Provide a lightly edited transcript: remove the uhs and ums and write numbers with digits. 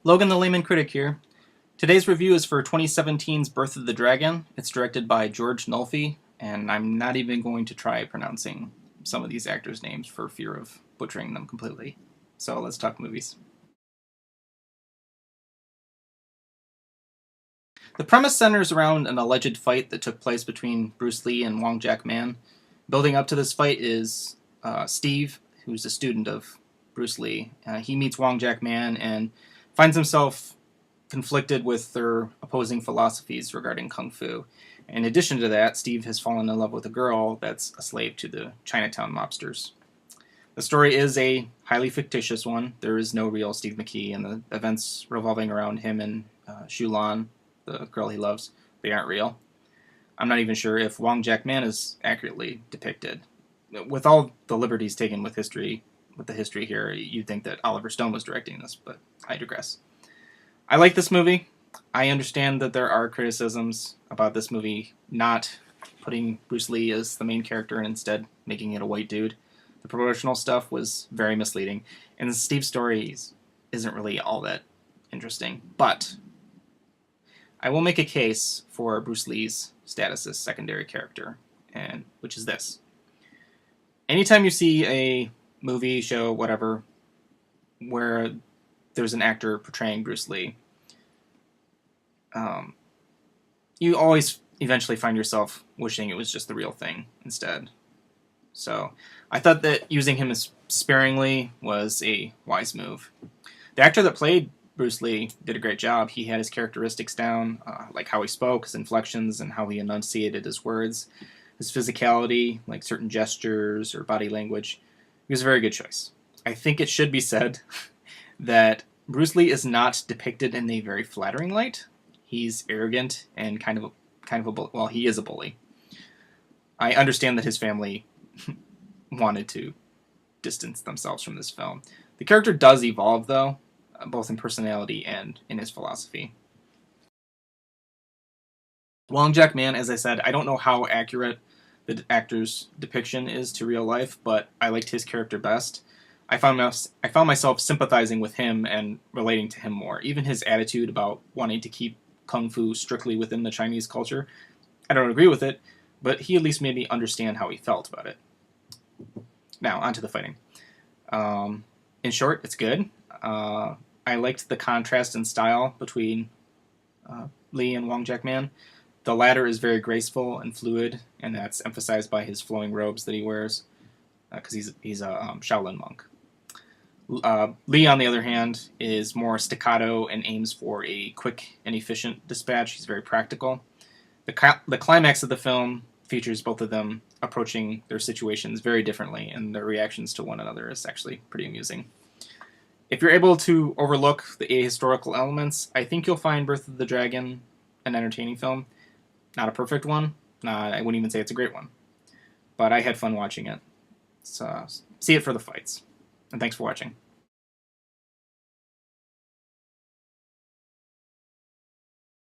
Logan the Layman Critic here. Today's review is for 2017's Birth of the Dragon. It's directed by George Nolfi, and I'm not even going to try pronouncing some of these actors' names for fear of butchering them completely. So let's talk movies. The premise centers around an alleged fight that took place between Bruce Lee and Jackman. Building up to this fight is Steve, who's a student of Bruce Lee. He meets Jackman and finds himself conflicted with their opposing philosophies regarding Kung Fu. In addition to that, Steve has fallen in love with a girl that's a slave to the Chinatown mobsters. The story is a highly fictitious one. There is no real Steve McKee, and the events revolving around him and Shulan, the girl he loves, they aren't real. I'm not even sure if Jackman is accurately depicted. With all the liberties taken with the history here, you'd think that Oliver Stone was directing this, but I digress. I like this movie. I understand that there are criticisms about this movie not putting Bruce Lee as the main character and instead making it a white dude. The promotional stuff was very misleading, and Steve's story isn't really all that interesting. But I will make a case for Bruce Lee's status as secondary character, and which is this. Anytime you see a movie, show, whatever, where there's an actor portraying Bruce Lee, you always eventually find yourself wishing it was just the real thing instead. So I thought that using him as sparingly was a wise move. The actor that played Bruce Lee did a great job. He had his characteristics down, like how he spoke, his inflections, and how he enunciated his words, his physicality, like certain gestures or body language. He was a very good choice. I think it should be said that Bruce Lee is not depicted in a very flattering light. He's arrogant and kind of a bully. Well, he is a bully. I understand that his family wanted to distance themselves from this film. The character does evolve, though, both in personality and in his philosophy. Jackman, as I said, I don't know how accurate the actor's depiction is to real life, but I liked his character best. I found myself sympathizing with him and relating to him more. Even his attitude about wanting to keep Kung Fu strictly within the Chinese culture, I don't agree with it, but he at least made me understand how he felt about it. Now, onto the fighting. In short, it's good. I liked the contrast in style between Lee and Jackman. The latter is very graceful and fluid, and that's emphasized by his flowing robes that he wears, because he's a Shaolin monk. Lee, on the other hand, is more staccato and aims for a quick and efficient dispatch. He's very practical. The climax of the film features both of them approaching their situations very differently, and their reactions to one another is actually pretty amusing. If you're able to overlook the ahistorical elements, I think you'll find Birth of the Dragon an entertaining film. Not a perfect one. I wouldn't even say it's a great one. But I had fun watching it. So, see it for the fights. And thanks for watching.